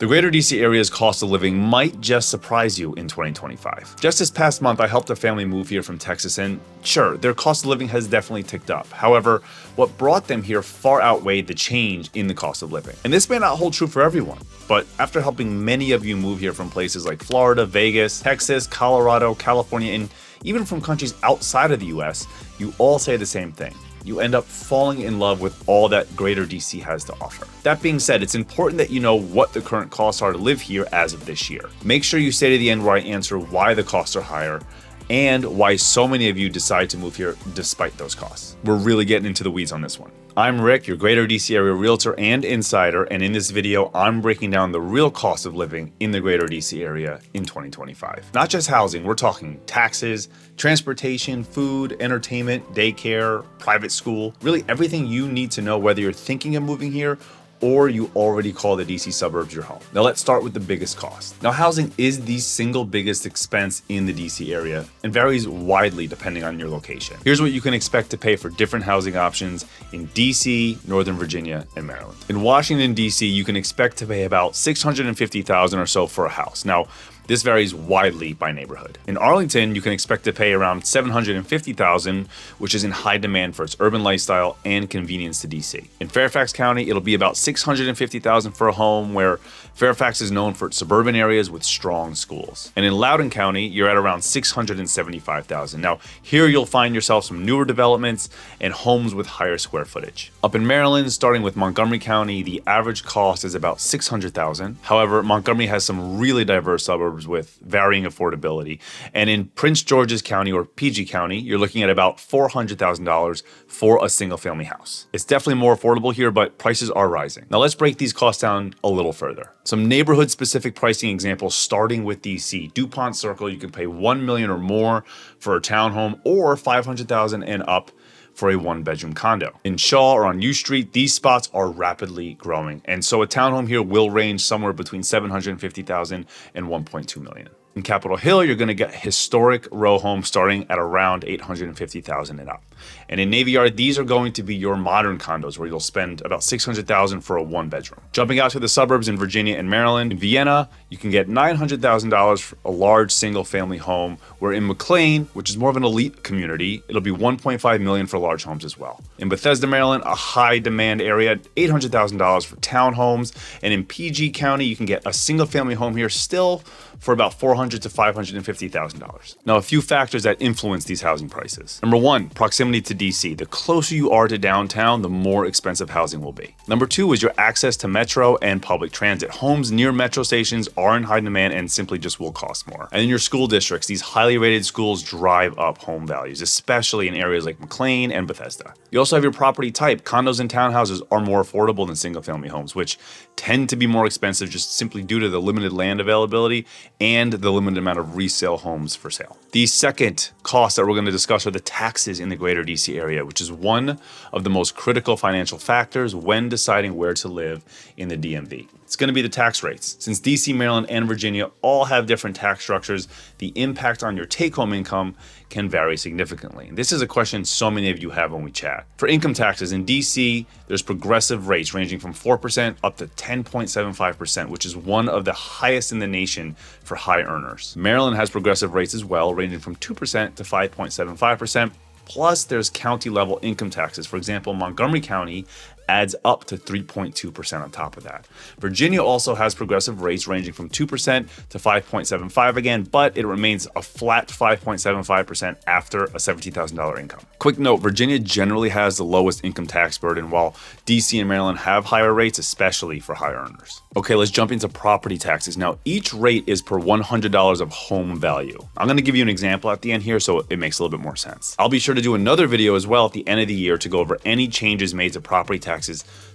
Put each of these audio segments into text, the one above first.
The greater DC area's cost of living might just surprise you in 2025. Just this past month, I helped a family move here from Texas, and sure, their cost of living has definitely ticked up. However, what brought them here far outweighed the change in the cost of living. And this may not hold true for everyone, but after helping many of you move here from places like Florida, Vegas, Texas, Colorado, California, and even from countries outside of the US, you all say the same thing. You end up falling in love with all that greater DC has to offer. That being said, it's important that you know what the current costs are to live here as of this year. Make sure you stay to the end where I answer why the costs are higher and why so many of you decide to move here despite those costs. We're really getting into the weeds on this one. I'm Rick, your greater DC area realtor and insider, and in this video, I'm breaking down the real cost of living in the greater DC area in 2025. Not just housing, we're talking taxes, transportation, food, entertainment, daycare, private school, really everything you need to know whether you're thinking of moving here or you already call the DC suburbs your home. Now let's start with the biggest cost. Now housing is the single biggest expense in the DC area and varies widely depending on your location. Here's what you can expect to pay for different housing options in DC, Northern Virginia, and Maryland. In Washington, DC, you can expect to pay about $650,000 or so for a house. Now, this varies widely by neighborhood. In Arlington, you can expect to pay around $750,000, which is in high demand for its urban lifestyle and convenience to DC. In Fairfax County, it'll be about $650,000 for a home where Fairfax is known for its suburban areas with strong schools. And in Loudoun County, you're at around $675,000. Now, here you'll find yourself some newer developments and homes with higher square footage. Up in Maryland, starting with Montgomery County, the average cost is about $600,000. However, Montgomery has some really diverse suburbs with varying affordability. And in Prince George's County or PG County, you're looking at about $400,000 for a single family house. It's definitely more affordable here, but prices are rising. Now let's break these costs down a little further. Some neighborhood specific pricing examples starting with DC. DuPont Circle, you can pay $1 million or more for a townhome or $500,000 and up for a one-bedroom condo. In Shaw or on U Street, these spots are rapidly growing, and so a townhome here will range somewhere between $750,000 and $1.2 million. In Capitol Hill, you're going to get historic row homes starting at around $850,000 and up. And in Navy Yard, these are going to be your modern condos where you'll spend about $600,000 for a one-bedroom. Jumping out to the suburbs in Virginia and Maryland, in Vienna, you can get $900,000 for a large single-family home, where in McLean, which is more of an elite community, it'll be $1.5 million for large homes as well. In Bethesda, Maryland, a high-demand area, $800,000 for townhomes. And in PG County, you can get a single-family home here still for about $400,000 to $550,000. Now, a few factors that influence these housing prices. Number one, proximity to DC. The closer you are to downtown, the more expensive housing will be. Number two is your access to metro and public transit. Homes near metro stations are in high demand and simply just will cost more. And in your school districts, these highly rated schools drive up home values, especially in areas like McLean and Bethesda. You also have your property type. Condos and townhouses are more affordable than single-family homes, which tend to be more expensive just simply due to the limited land availability and the limited amount of resale homes for sale. The second cost that we're going to discuss are the taxes in the greater DC area, which is one of the most critical financial factors when deciding where to live in the DMV. It's going to be the tax rates. Since DC, Maryland, and Virginia all have different tax structures, the impact on your take-home income can vary significantly. And this is a question so many of you have when we chat. For income taxes in DC, there's progressive rates ranging from 4% up to 10.75%, which is one of the highest in the nation for high earners. Maryland has progressive rates as well, ranging from 2% to 5.75%. Plus, there's county-level income taxes. For example, Montgomery County adds up to 3.2% on top of that. Virginia also has progressive rates ranging from 2% to 5.75% again, but it remains a flat 5.75% after a $17,000 income. Quick note, Virginia generally has the lowest income tax burden, while DC and Maryland have higher rates, especially for high earners. Okay, let's jump into property taxes. Now, each rate is per $100 of home value. I'm going to give you an example at the end here so it makes a little bit more sense. I'll be sure to do another video as well at the end of the year to go over any changes made to property taxes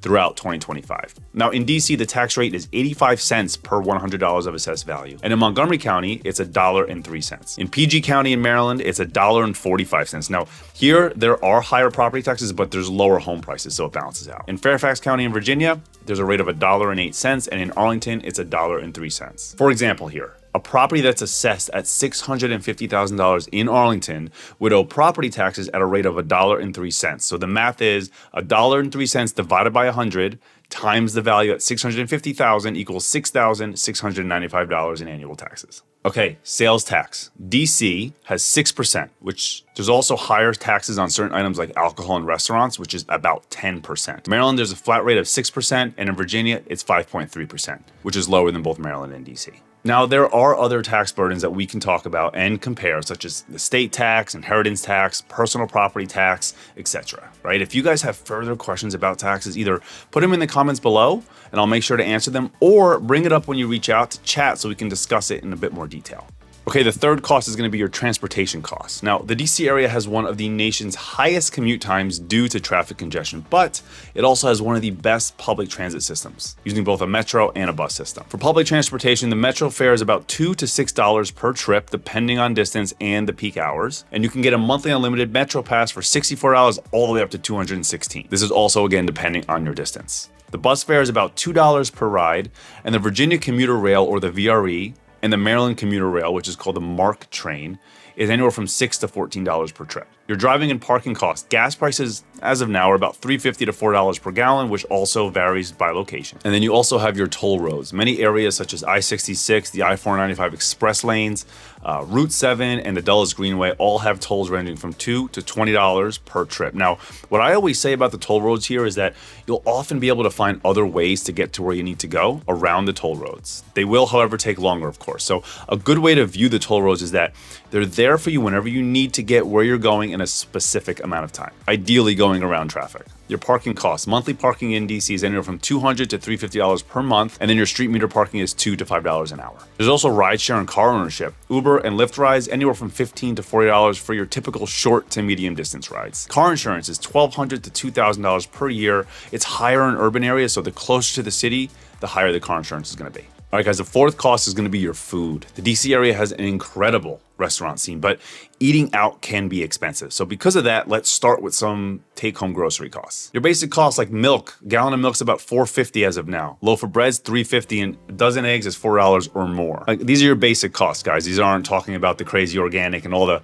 throughout 2025. Now in DC, the tax rate is 85 cents per $100 of assessed value. And in Montgomery County, it's $1.03. In PG County in Maryland, it's $1.45. Now here, there are higher property taxes, but there's lower home prices, so it balances out. In Fairfax County in Virginia, there's a rate of $1.08, and in Arlington, it's $1.03. For example here, a property that's assessed at $650,000 in Arlington would owe property taxes at a rate of $1.03. So the math is $1.03 divided by 100 times the value at $650,000 equals $6,695 in annual taxes. Okay, sales tax. DC has 6%, which there's also higher taxes on certain items like alcohol in restaurants, which is about 10%. Maryland, there's a flat rate of 6%, and in Virginia, it's 5.3%, which is lower than both Maryland and DC. Now, there are other tax burdens that we can talk about and compare, such as the state tax, inheritance tax, personal property tax, etc. Right? If you guys have further questions about taxes, either put them in the comments below and I'll make sure to answer them, or bring it up when you reach out to chat so we can discuss it in a bit more detail. Okay, the third cost is going to be your transportation costs. Now, the DC area has one of the nation's highest commute times due to traffic congestion, but it also has one of the best public transit systems, using both a metro and a bus system. For public transportation, the metro fare is about $2 to $6 per trip, depending on distance and the peak hours. And you can get a monthly unlimited metro pass for $64 all the way up to $216. This is also, again, depending on your distance. The bus fare is about $2 per ride, and the Virginia Commuter Rail, or the VRE, and the Maryland Commuter Rail, which is called the MARC train, is anywhere from $6 to $14 per trip. Your driving and parking costs. Gas prices, as of now, are about $3.50 to $4 per gallon, which also varies by location. And then you also have your toll roads. Many areas such as I-66, the I-495 express lanes, Route 7, and the Dulles Greenway all have tolls ranging from $2 to $20 per trip. Now, what I always say about the toll roads here is that you'll often be able to find other ways to get to where you need to go around the toll roads. They will, however, take longer, of course. So a good way to view the toll roads is that they're there for you whenever you need to get where you're going in a specific amount of time, ideally going around traffic. Your parking costs. Monthly parking in DC is anywhere from $200 to $350 per month, and then your street meter parking is $2 to $5 an hour. There's also rideshare and car ownership. Uber and Lyft rides anywhere from $15 to $40 for your typical short to medium distance rides. Car insurance is $1,200 to $2,000 per year. It's higher in urban areas, so the closer to the city, the higher the car insurance is going to be. All right, guys, the fourth cost is going to be your food. The DC area has an incredible restaurant scene, but eating out can be expensive. So because of that, let's start with some take-home grocery costs. Your basic costs like milk. A gallon of milk's about $4.50 as of now. Loaf of bread's $3.50, and a dozen eggs is $4 or more. These are your basic costs, guys. These aren't talking about the crazy organic and all the,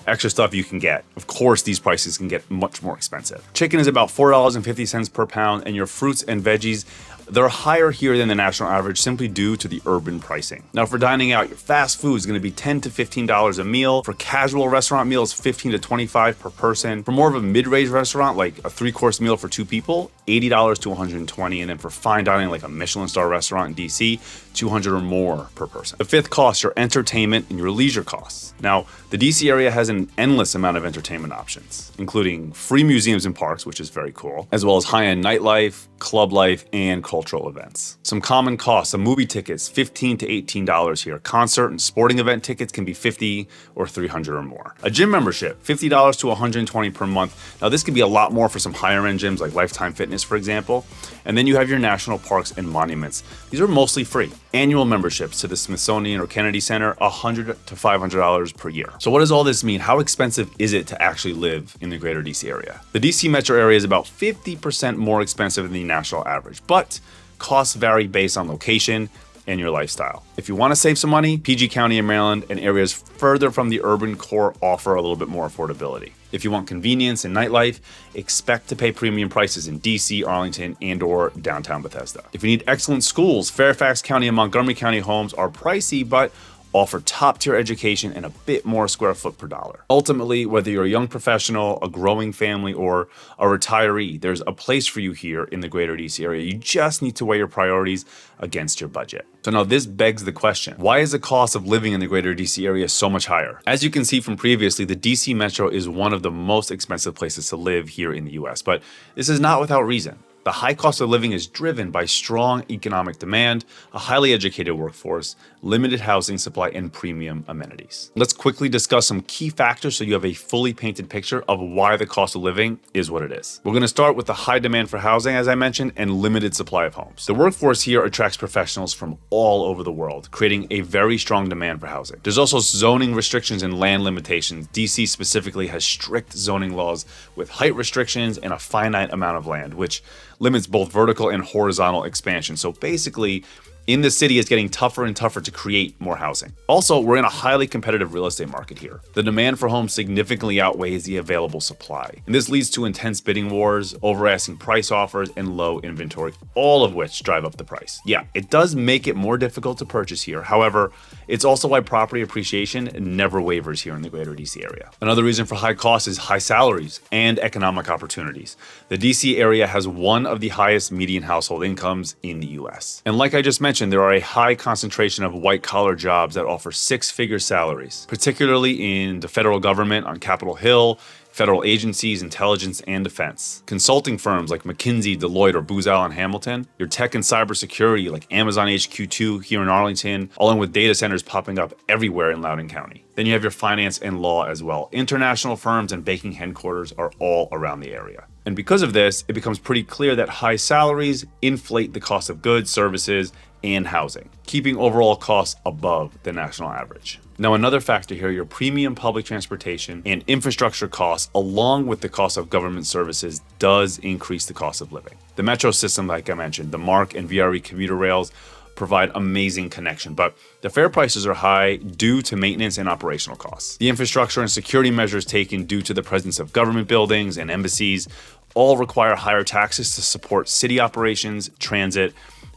extra stuff you can get. Of course, these prices can get much more expensive. Chicken is about $4.50 per pound, and your fruits and veggies, they're higher here than the national average simply due to the urban pricing. Now, for dining out, your fast food is going to be $10 to $15 a meal. For casual restaurant meals, $15 to $25 per person. For more of a mid-range restaurant, like a 3-course meal for 2 people, $80 to $120. And then for fine dining, like a Michelin star restaurant in DC, $200 or more per person. The fifth cost, your entertainment and your leisure costs. Now, the DC area has an endless amount of entertainment options, including free museums and parks, which is very cool, as well as high-end nightlife, club life, and cultural events. Some common costs, some movie tickets, $15 to $18 here. Concert and sporting event tickets can be $50 or $300 or more. A gym membership, $50 to $120 per month. Now, this could be a lot more for some higher-end gyms like Lifetime Fitness, for example. And then you have your national parks and monuments. These are mostly free. Annual memberships to the Smithsonian or Kennedy Center, $100 to $500 per year. So what does all this mean? How expensive is it to actually live in the greater DC area? The DC metro area is about 50% more expensive than the national average, but costs vary based on location and your lifestyle. If you want to save some money, PG County in Maryland and areas further from the urban core offer a little bit more affordability. If you want convenience and nightlife, expect to pay premium prices in DC, Arlington, and/or downtown Bethesda. If you need excellent schools, Fairfax County and Montgomery County homes are pricey, but offer top-tier education and a bit more square foot per dollar. Ultimately, whether you're a young professional, a growing family, or a retiree, there's a place for you here in the greater DC area. You just need to weigh your priorities against your budget. So now this begs the question, why is the cost of living in the greater DC area so much higher? As you can see from previously, the DC metro is one of the most expensive places to live here in the US, but this is not without reason. The high cost of living is driven by strong economic demand, a highly educated workforce, limited housing supply, and premium amenities. Let's quickly discuss some key factors so you have a fully painted picture of why the cost of living is what it is. We're going to start with the high demand for housing, as I mentioned, and limited supply of homes. The workforce here attracts professionals from all over the world, creating a very strong demand for housing. There's also zoning restrictions and land limitations. DC specifically has strict zoning laws with height restrictions and a finite amount of land, which limits both vertical and horizontal expansion. So basically, In the city, it's getting tougher and tougher to create more housing. Also, we're in a highly competitive real estate market here. The demand for homes significantly outweighs the available supply. And this leads to intense bidding wars, over-asking price offers, and low inventory, all of which drive up the price. Yeah, it does make it more difficult to purchase here. However, it's also why property appreciation never wavers here in the greater DC area. Another reason for high costs is high salaries and economic opportunities. The DC area has one of the highest median household incomes in the US. And like I just mentioned, there are a high concentration of white-collar jobs that offer six-figure salaries, particularly in the federal government on Capitol Hill, federal agencies, intelligence, and defense. Consulting firms like McKinsey, Deloitte, or Booz Allen Hamilton, your tech and cybersecurity like Amazon HQ2 here in Arlington, along with data centers popping up everywhere in Loudoun County. Then you have your finance and law as well. International firms and banking headquarters are all around the area. And because of this, it becomes pretty clear that high salaries inflate the cost of goods, services, and housing, keeping overall costs above the national average. Now, another factor here, your premium public transportation and infrastructure costs, along with the cost of government services, does increase the cost of living. The metro system, like I mentioned, the MARC and VRE commuter rails provide amazing connection, but the fare prices are high due to maintenance and operational costs. The infrastructure and security measures taken due to the presence of government buildings and embassies all require higher taxes to support city operations, transit,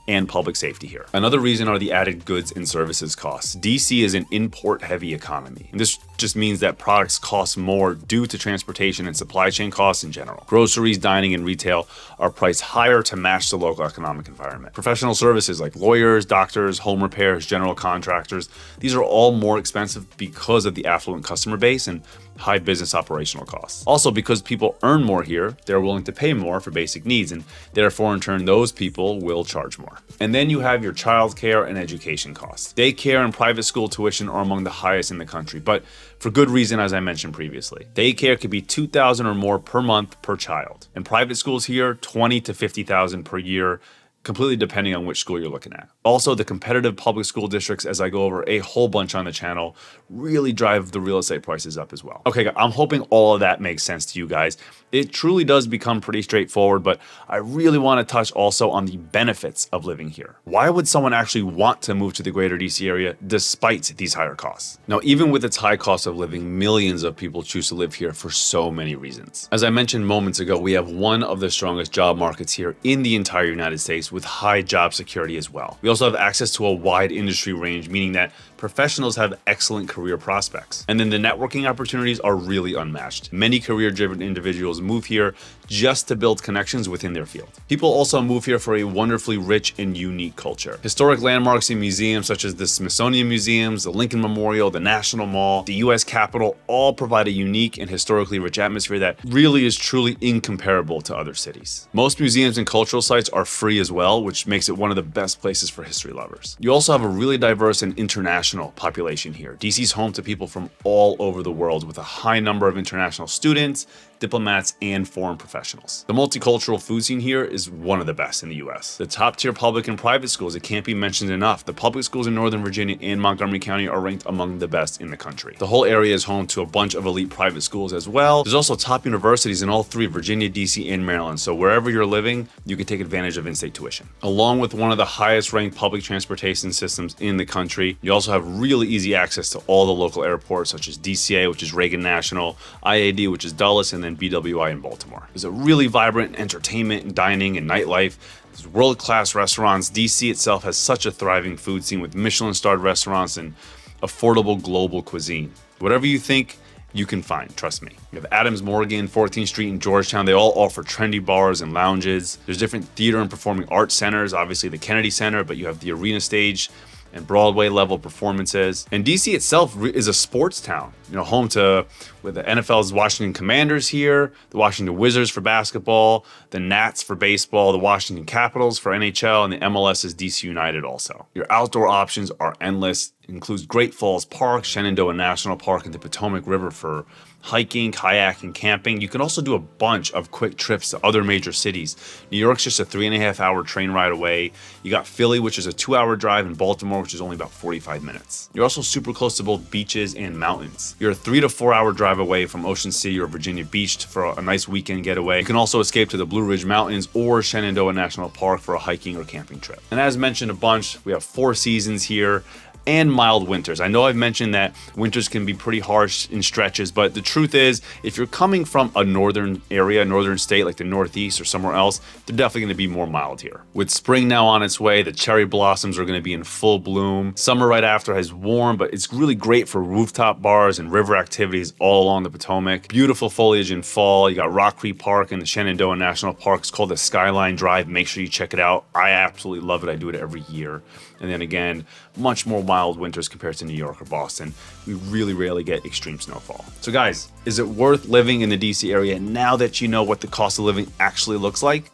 and public safety here. Another reason are the added goods and services costs. DC is an import-heavy economy, and this just means that products cost more due to transportation and supply chain costs in general. Groceries, dining, and retail are priced higher to match the local economic environment. Professional services like lawyers, doctors, home repairs, general contractors, these are all more expensive because of the affluent customer base and high business operational costs. Also, because people earn more here, they're willing to pay more for basic needs, and therefore, in turn, those people will charge more. And then you have your childcare and education costs. Daycare and private school tuition are among the highest in the country, but for good reason, as I mentioned previously. Daycare could be $2,000 or more per month per child, and private schools here, $20,000 to $50,000 per year, completely depending on which school you're looking at. Also, the competitive public school districts, as I go over a whole bunch on the channel, really drive the real estate prices up as well. Okay, I'm hoping all of that makes sense to you guys. It truly does become pretty straightforward, but I really want to touch also on the benefits of living here. Why would someone actually want to move to the greater DC area despite these higher costs? Now, even with its high cost of living, millions of people choose to live here for so many reasons. As I mentioned moments ago, we have one of the strongest job markets here in the entire United States with high job security as well. We also have access to a wide industry range, meaning that professionals have excellent career prospects. And then the networking opportunities are really unmatched. Many career-driven individuals move here just to build connections within their field. People also move here for a wonderfully rich and unique culture. Historic landmarks and museums such as the Smithsonian Museums, the Lincoln Memorial, the National Mall, the US Capitol, all provide a unique and historically rich atmosphere that really is truly incomparable to other cities. Most museums and cultural sites are free as well, which makes it one of the best places for history lovers. You also have a really diverse and international population here. DC's home to people from all over the world with a high number of international students, diplomats, and foreign professionals. The multicultural food scene here is one of the best in the US. The top tier public and private schools, it can't be mentioned enough. The public schools in Northern Virginia and Montgomery County are ranked among the best in the country. The whole area is home to a bunch of elite private schools as well. There's also top universities in all three, Virginia, DC, and Maryland. So wherever you're living, you can take advantage of in-state tuition. Along with one of the highest ranked public transportation systems in the country, you also have really easy access to all the local airports such as DCA, which is Reagan National, IAD, which is Dulles, and then BWI in Baltimore. There's a really vibrant entertainment and dining and nightlife. There's world-class restaurants. DC itself has such a thriving food scene with Michelin-starred restaurants and affordable global cuisine. Whatever you think, you can find, trust me. You have Adams Morgan, 14th Street in Georgetown. They all offer trendy bars and lounges. There's different theater and performing arts centers, obviously the Kennedy Center, but you have the Arena Stage and Broadway level performances. And DC itself is a sports town, home to with the NFL's Washington Commanders here, the Washington Wizards for basketball, the Nats for baseball, the Washington Capitals for NHL, and the MLS's DC United also. Your outdoor options are endless, includes Great Falls Park, Shenandoah National Park, and the Potomac River for hiking, kayaking, camping. You can also do a bunch of quick trips to other major cities. New York's just a 3.5-hour train ride away. You got Philly, which is a 2-hour drive, and Baltimore, which is only about 45 minutes. You're also super close to both beaches and mountains. You're a 3 to 4 hour drive away from Ocean City or Virginia Beach for a nice weekend getaway. You can also escape to the Blue Ridge Mountains or Shenandoah National Park for a hiking or camping trip. And as mentioned a bunch, we have 4 seasons here and mild winters. I know I've mentioned that winters can be pretty harsh in stretches, but the truth is, if you're coming from a northern area, northern state like the Northeast or somewhere else, they're definitely going to be more mild here. With spring now on its way, the cherry blossoms are going to be in full bloom. Summer right after has warm, but it's really great for rooftop bars and river activities all along the Potomac. Beautiful foliage in fall. You got Rock Creek Park and the Shenandoah National Park. It's called the Skyline Drive. Make sure you check it out. I absolutely love it. I do it every year. And then again, much more mild winters compared to New York or Boston. We really rarely get extreme snowfall. So guys, is it worth living in the DC area now that you know what the cost of living actually looks like?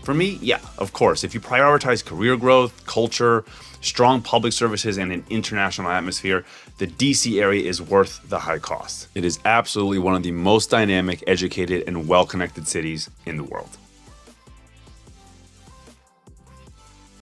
For me, yeah, of course. If you prioritize career growth, culture, strong public services, and an international atmosphere, the DC area is worth the high cost. It is absolutely one of the most dynamic, educated, and well-connected cities in the world.